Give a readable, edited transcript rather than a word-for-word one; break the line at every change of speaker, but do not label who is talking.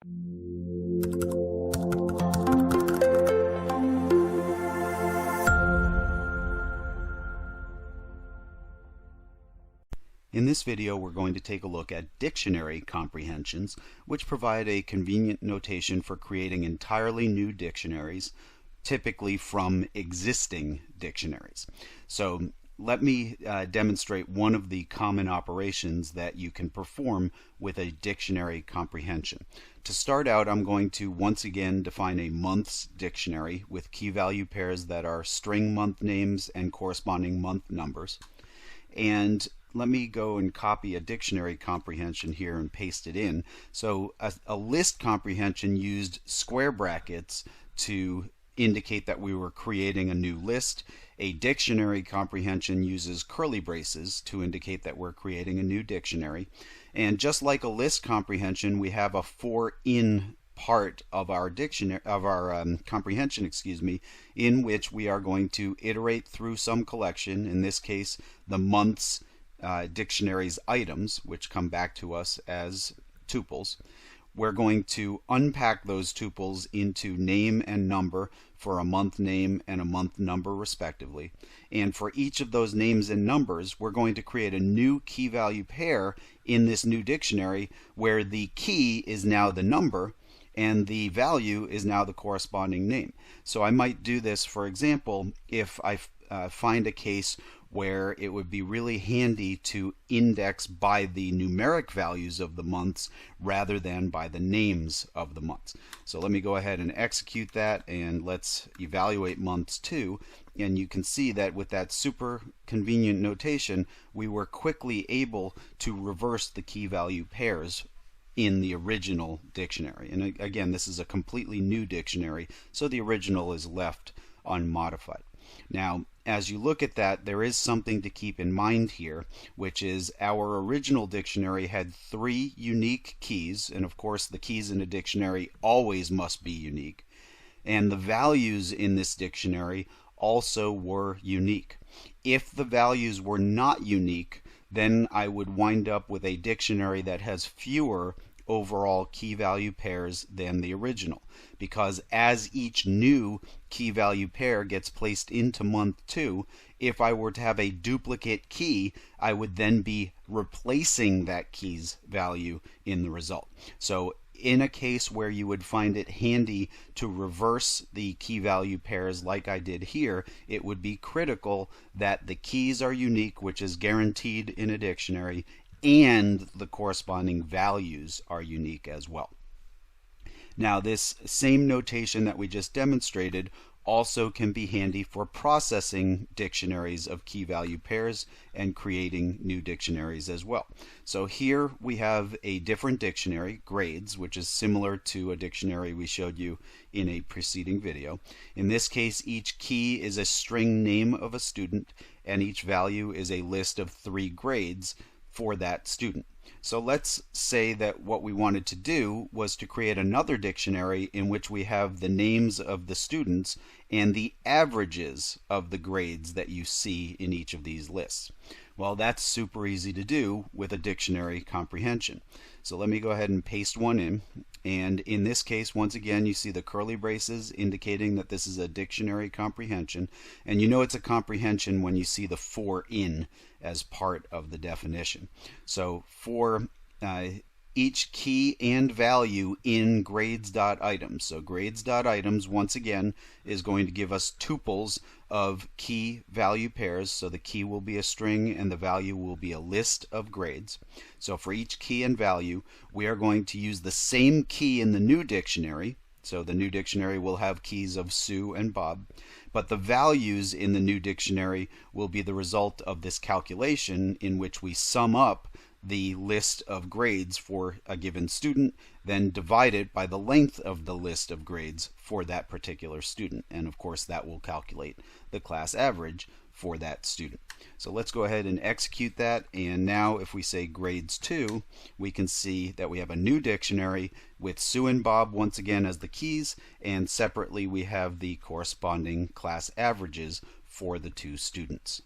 In this video, we're going to take a look at dictionary comprehensions, which provide a convenient notation for creating entirely new dictionaries, typically from existing dictionaries. So let me demonstrate one of the common operations that you can perform with a dictionary comprehension. To start out, I'm going to once again define a months dictionary with key value pairs that are string month names and corresponding month numbers. And let me go and copy a dictionary comprehension here and paste it in. So a list comprehension used square brackets to indicate that we were creating a new list. A dictionary comprehension uses curly braces to indicate that we're creating a new dictionary. And just like a list comprehension, we have a for in part of our dictionary comprehension, in which we are going to iterate through some collection, in this case the months dictionary's items, which come back to us as tuples. We're going to unpack those tuples into name and number for a month name and a month number respectively. And for each of those names and numbers, we're going to create a new key value pair in this new dictionary where the key is now the number and the value is now the corresponding name. So I might do this, for example, if I find a case where it would be really handy to index by the numeric values of the months rather than by the names of the months. So let me go ahead and execute that, and let's evaluate months 2. And you can see that with that super convenient notation, we were quickly able to reverse the key value pairs in the original dictionary. And again, this is a completely new dictionary, so the original is left unmodified. Now, as you look at that, there is something to keep in mind here, which is our original dictionary had 3 unique keys, and of course the keys in a dictionary always must be unique, and the values in this dictionary also were unique. If the values were not unique, then I would wind up with a dictionary that has fewer overall key value pairs than the original, because as each new key value pair gets placed into month 2, if I were to have a duplicate key, I would then be replacing that key's value in the result. So in a case where you would find it handy to reverse the key value pairs like I did here, it would be critical that the keys are unique, which is guaranteed in a dictionary, and the corresponding values are unique as well. Now, this same notation that we just demonstrated also can be handy for processing dictionaries of key value pairs and creating new dictionaries as well. So here we have a different dictionary, grades, which is similar to a dictionary we showed you in a preceding video. In this case, each key is a string name of a student, and each value is a list of 3 grades for that student. So let's say that what we wanted to do was to create another dictionary in which we have the names of the students and the averages of the grades that you see in each of these lists. Well, that's super easy to do with a dictionary comprehension. So let me go ahead and paste one in. And in this case, once again, you see the curly braces indicating that this is a dictionary comprehension. And you know it's a comprehension when you see the for in as part of the definition. So for each key and value in grades.items. So grades.items, once again, is going to give us tuples of key value pairs. So the key will be a string and the value will be a list of grades. So for each key and value, we are going to use the same key in the new dictionary. So the new dictionary will have keys of Sue and Bob, but the values in the new dictionary will be the result of this calculation in which we sum up the list of grades for a given student, then divide it by the length of the list of grades for that particular student. And of course that will calculate the class average for that student. So let's go ahead and execute that, and now if we say grades 2, we can see that we have a new dictionary with Sue and Bob once again as the keys, and separately we have the corresponding class averages for the 2 students.